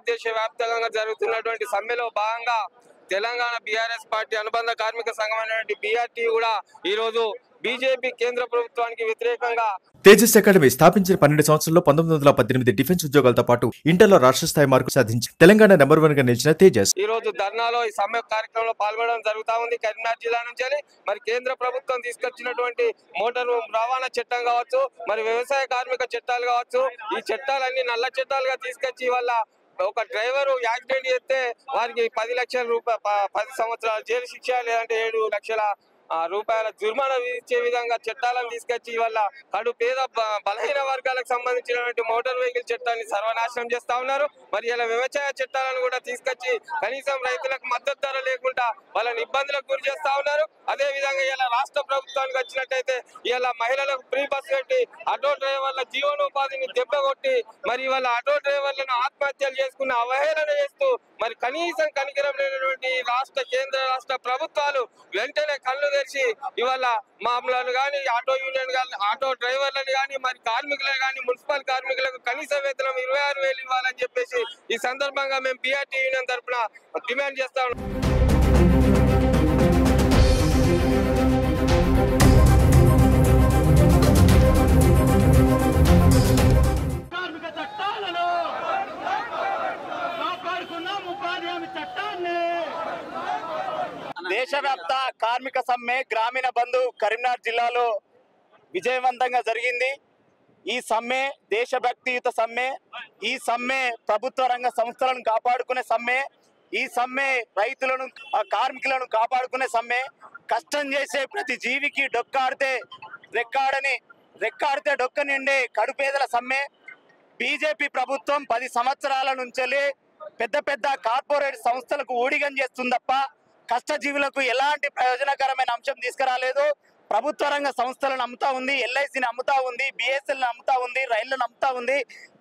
భారతదేశ వ్యాప్తంగా జరుగుతున్నటువంటి సమ్మెలో భాగంగా తెలంగాణ బీఆర్ఎస్ పార్టీ అనుబంధ కార్మిక సంఘమైనటువంటి బీఆర్టీ కూడా ఈ రోజు బీజేపీ కేంద్ర ప్రభుత్వానికి వ్యతిరేకంగా తేజస్ అకాడమీ స్థాపించిన 12 సంవత్సరాల్లో 1918 డిఫెన్స్ ఉద్యోగాలతో పాటు ఇంటర్లో రాష్ట్ర స్థాయి మార్కు సాధించి తెలంగాణ నెంబర్ 1 గా నిలిచిన తేజస్ ఈ రోజు ధర్నాలో ఈ సమ్మె కార్యక్రమంలో పాల్గొనడం జరుగుతా ఉంది. కరీంనగర్ జిల్లా నుంచి మరి కేంద్ర ప్రభుత్వం తీసుకొచ్చినటువంటి మోటారు రవాణా చట్టం కావచ్చు, మరి వ్యవసాయ కార్మిక చట్టాలు కావచ్చు, ఈ చట్టాలన్నీ నల్ల చట్టాలుగా తీసుకొచ్చి వల్ల ఒక డ్రైవర్ యాక్సిడెంట్ చేస్తే వారికి 10 లక్షల రూపాయలు 10 సంవత్సరాల జైలు శిక్ష లేదంటే 7 లక్షల రూపాయల జుర్మానా విధించే విధంగా చట్టాలను తీసుకొచ్చి వల్ల కడు పేద బలహీన వర్గాలకు సంబంధించినటువంటి మోటార్ వెహికల్ చట్టాన్ని సర్వనాశనం చేస్తా ఉన్నారు. మరి ఇలా వ్యవసాయ చట్టాలను కూడా తీసుకొచ్చి కనీసం రైతులకు మద్దతు ధర లేకుండా వాళ్ళని ఇబ్బందులకు గురి చేస్తా ఉన్నారు. అదే విధంగా ఇలా రాష్ట్ర ప్రభుత్వానికి వచ్చినట్టయితే ఇలా మహిళలకు ఫ్రీ బస్ పెట్టి ఆటో డ్రైవర్ల జీవనోపాధిని దెబ్బకొట్టి మరి వాళ్ళ ఆటో డ్రైవర్లను ఆత్మహత్యలు చేసుకున్న అవహేళన చేస్తూ మరి కనీసం కనికరం లేనటువంటి రాష్ట్ర కేంద్ర రాష్ట్ర ప్రభుత్వాలు వెంటనే కళ్ళు తెరిచి ఇవాళ మామూలు కానీ ఆటో యూనియన్ కానీ ఆటో డ్రైవర్లను కానీ మరి కార్మికులను కానీ మున్సిపల్ కార్మికులకు కనీస వేతనం 26,000 ఇవ్వాలని చెప్పేసి ఈ సందర్భంగా మేము బీఆర్టీ యూనియన్ తరఫున డిమాండ్ చేస్తా ఉన్నాం. దేశవ్యాప్త కార్మిక సమ్మె గ్రామీణ బంధు కరీంనగర్ జిల్లాలో విజయవంతంగా జరిగింది. ఈ సమ్మె దేశభక్తియుత సమ్మె, ఈ సమ్మె ప్రభుత్వ రంగ సంస్థలను కాపాడుకునే సమ్మె, ఈ సమ్మె రైతులను కార్మికులను కాపాడుకునే సమ్మె. కష్టం చేసే ప్రతి జీవికి రెక్కాడితే డొక్క నిండే కడుపేదల సమ్మె. బీజేపీ ప్రభుత్వం 10 సంవత్సరాల నుంచి పెద్ద పెద్ద కార్పొరేట్ సంస్థలకు ఊడిగం చేస్తుంది తప్ప కష్టజీవులకు ఎలాంటి ప్రయోజనకరమైన అంశం తీసుకురాలేదు. ప్రభుత్వ రంగ సంస్థలను అమ్ముతా ఉంది, ఎల్ఐసిని అమ్ముతా ఉంది, బిఎస్ఎల్ని అమ్ముతా ఉంది, రైళ్లను అమ్ముతా ఉంది,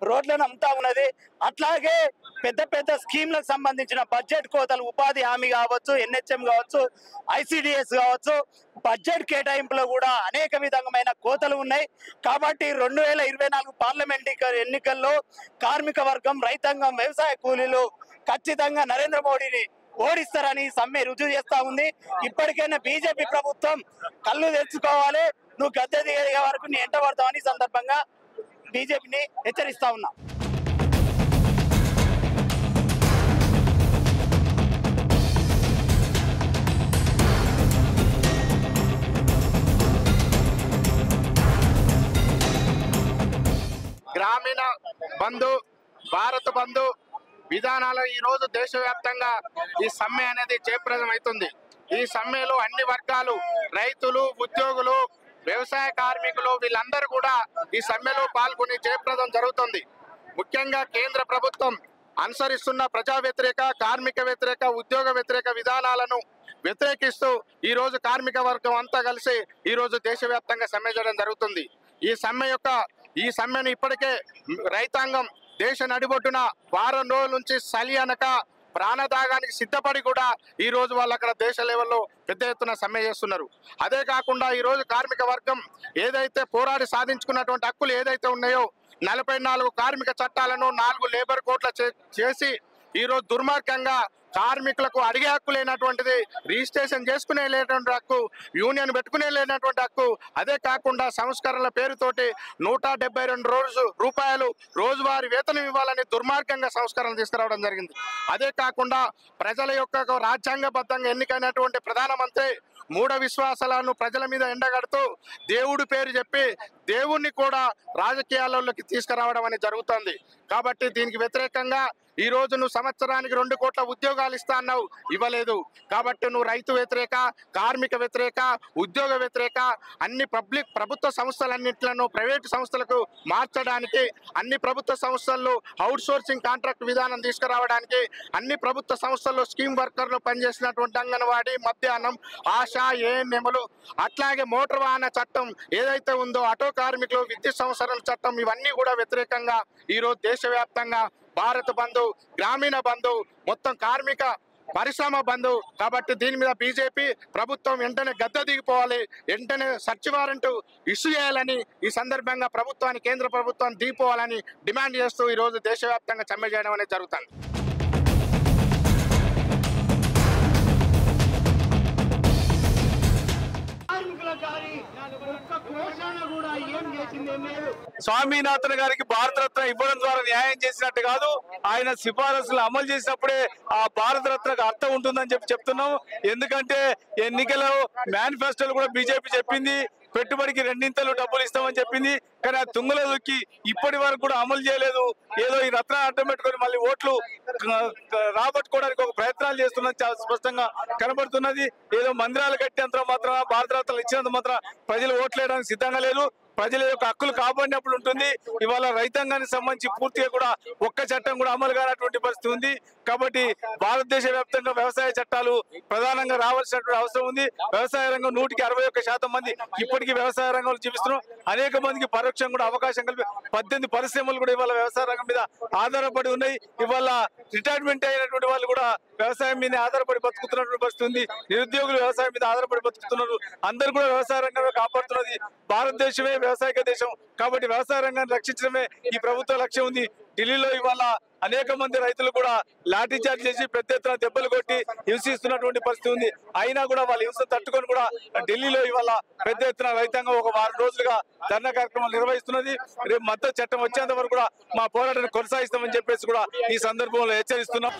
రోడ్లను అమ్ముతా ఉన్నది. అట్లాగే పెద్ద పెద్ద స్కీమ్లకు సంబంధించిన బడ్జెట్ కోతలు, ఉపాధి హామీ కావచ్చు, ఎన్హెచ్ఎం కావచ్చు, ఐసిడిఎస్ కావచ్చు, బడ్జెట్ కేటాయింపులో కూడా అనేక విధమైన కోతలు ఉన్నాయి. కాబట్టి 2024 పార్లమెంట్ ఎన్నికల్లో కార్మిక వర్గం, రైతాంగం, వ్యవసాయ కూలీలు ఖచ్చితంగా నరేంద్ర మోడీని ఓడిస్తారని సమ్మె రుజువు చేస్తా ఉంది. ఇప్పటికైనా బీజేపీ ప్రభుత్వం కళ్ళు తెచ్చుకోవాలి, నువ్వు గద్దె దిగే వరకు నీ ఎంట పడతావని సందర్భంగా బీజేపీని హెచ్చరిస్తా ఉన్నా. గ్రామీణ బంధు, భారత బంధు విధానాలు ఈ రోజు దేశవ్యాప్తంగా ఈ సమ్మె అనేది జయప్రదం అవుతుంది. ఈ సమ్మెలో అన్ని వర్గాలు, రైతులు, ఉద్యోగులు, వ్యవసాయ కార్మికులు వీళ్ళందరూ కూడా ఈ సమ్మెలో పాల్గొని జయప్రదం జరుగుతుంది. ముఖ్యంగా కేంద్ర ప్రభుత్వం అనుసరిస్తున్న ప్రజా వ్యతిరేక, కార్మిక వ్యతిరేక, ఉద్యోగ వ్యతిరేక విధానాలను వ్యతిరేకిస్తూ ఈ రోజు కార్మిక వర్గం అంతా కలిసి ఈ రోజు దేశవ్యాప్తంగా సమ్మె చేయడం జరుగుతుంది. ఈ సమ్మెను ఇప్పటికే రైతాంగం దేశ నడిబొడ్డున వారం రోజుల నుంచి చలి అనక ప్రాణత్యాగానికి సిద్ధపడి కూడా ఈ రోజు వాళ్ళు అక్కడ దేశ లెవెల్లో పెద్ద ఎత్తున సమ్మె చేస్తున్నారు. అదే కాకుండా ఈ రోజు కార్మిక వర్గం ఏదైతే పోరాడి సాధించుకున్నటువంటి హక్కులు ఏదైతే ఉన్నాయో 44 కార్మిక చట్టాలను 4 లేబర్ కోడ్ల చేసి ఈ రోజు దుర్మార్గంగా కార్మికులకు అడిగే హక్కు లేనటువంటిది, రిజిస్ట్రేషన్ చేసుకునే లేనటువంటి హక్కు, యూనియన్ పెట్టుకునే లేనటువంటి హక్కు, అదే కాకుండా సంస్కరణల పేరుతోటి 172 రూపాయలు రోజువారీ వేతనం ఇవ్వాలని దుర్మార్గంగా సంస్కరణలు తీసుకురావడం జరిగింది. అదే కాకుండా ప్రజల యొక్క రాజ్యాంగబద్ధంగా ఎన్నికైనటువంటి ప్రధానమంత్రి మూఢ విశ్వాసాలను ప్రజల మీద ఎండగడుతూ దేవుడి పేరు చెప్పి దేవుణ్ణి కూడా రాజకీయాలలోకి తీసుకురావడం అనేది జరుగుతుంది. కాబట్టి దీనికి వ్యతిరేకంగా ఈ రోజు నువ్వు సంవత్సరానికి 2 కోట్ల ఉద్యోగాలు ఇస్తా అన్నావు, ఇవ్వలేదు. కాబట్టి నువ్వు రైతు వ్యతిరేక, కార్మిక వ్యతిరేక, ఉద్యోగ వ్యతిరేక, అన్ని ప్రభుత్వ సంస్థలన్నింటిలను ప్రైవేటు సంస్థలకు మార్చడానికి, అన్ని ప్రభుత్వ సంస్థల్లో అవుట్ సోర్సింగ్ కాంట్రాక్ట్ విధానం తీసుకురావడానికి, అన్ని ప్రభుత్వ సంస్థల్లో స్కీమ్ వర్కర్లు పనిచేసినటువంటి అంగన్వాడీ, మధ్యాహ్నం, ఆశా, ఏఎన్ఎంలు, అట్లాగే మోటార్ వాహన చట్టం ఏదైతే ఉందో, ఆటో కార్మికులు, విద్యుత్ సంస్కరణల చట్టం, ఇవన్నీ కూడా వ్యతిరేకంగా ఈరోజు దేశవ్యాప్తంగా భారత బంధు, గ్రామీణ బంధు, మొత్తం కార్మిక పరిశ్రమ బంధు. కాబట్టి దీని మీద బీజేపీ ప్రభుత్వం వెంటనే గద్దె దిగిపోవాలి, వెంటనే సర్చ్ వారెంట్ ఇష్యూ చేయాలని ఈ సందర్భంగా ప్రభుత్వాన్ని, కేంద్ర ప్రభుత్వాన్ని దిగిపోవాలని డిమాండ్ చేస్తూ ఈరోజు దేశవ్యాప్తంగా సమ్మె చేయడం అనేది జరుగుతుంది. స్వామినాథన్ గారికి భారతరత్న ఇవ్వడం ద్వారా న్యాయం చేసినట్టు కాదు, ఆయన సిఫారసులు అమలు చేసినప్పుడే ఆ భారతరత్నకు అర్థం ఉంటుందని చెప్తున్నాం. ఎందుకంటే ఎన్నికల మేనిఫెస్టోలు కూడా బీజేపీ చెప్పింది పెట్టుబడికి 2 డబ్బులు ఇస్తామని చెప్పింది. కానీ ఆ తుంగలో దొక్కి ఇప్పటి వరకు కూడా అమలు చేయలేదు. ఏదో ఈ రత్న అడ్డం పెట్టుకొని మళ్ళీ ఓట్లు రాబట్టుకోవడానికి ఒక ప్రయత్నాలు చేస్తున్నది చాలా స్పష్టంగా కనబడుతున్నది. ఏదో మందిరాలు కట్టినంత మాత్రం భారతరత్నలు ఇచ్చినంత మాత్రం ప్రజలు ఓట్లు వేయడానికి సిద్ధంగా లేదు. ప్రజల యొక్క హక్కులు కాపాడినప్పుడు ఉంటుంది. ఇవాళ రైతాంగానికి సంబంధించి పూర్తిగా కూడా ఒక్క చట్టం కూడా అమలు కానటువంటి పరిస్థితి ఉంది. కాబట్టి భారతదేశ వ్యాప్తంగా వ్యవసాయ చట్టాలు ప్రధానంగా రావాల్సినటువంటి అవసరం ఉంది. వ్యవసాయ రంగం 161% మంది ఇప్పటికీ వ్యవసాయ రంగంలో జీవిస్తున్నాం. అనేక మందికి పరోక్షంగా కూడా అవకాశం కలిపి 18 పరిశ్రమలు కూడా ఇవాళ వ్యవసాయ రంగం మీద ఆధారపడి ఉన్నాయి. ఇవాళ రిటైర్మెంట్ అయినటువంటి వాళ్ళు కూడా వ్యవసాయం మీద ఆధారపడి బతుకుతున్నటువంటి పరిస్థితి ఉంది. నిరుద్యోగులు వ్యవసాయం మీద ఆధారపడి బతుకుతున్నారు. అందరూ కూడా వ్యవసాయ రంగమే కాపాడుతున్నది. భారతదేశమే వ్యవసాయ దేశం కాబట్టి వ్యవసాయ రంగాన్ని రక్షించడమే ఈ ప్రభుత్వ లక్ష్యం ఉంది. ఢిల్లీలో ఇవాళ అనేక మంది రైతులు కూడా లాఠీ చార్జ్ చేసి పెద్ద ఎత్తున దెబ్బలు కొట్టి హింసిస్తున్నటువంటి పరిస్థితి ఉంది. అయినా కూడా వాళ్ళ హింస తట్టుకొని కూడా ఢిల్లీలో ఇవాళ పెద్ద ఎత్తున రైతాంగం ఒక 4 రోజులుగా ధర్నా కార్యక్రమాలు నిర్వహిస్తున్నది. రేపు మద్దతు చట్టం వచ్చేంత వరకు కూడా మా పోరాటాన్ని కొనసాగిస్తామని చెప్పేసి కూడా ఈ సందర్భంలో హెచ్చరిస్తున్నాం.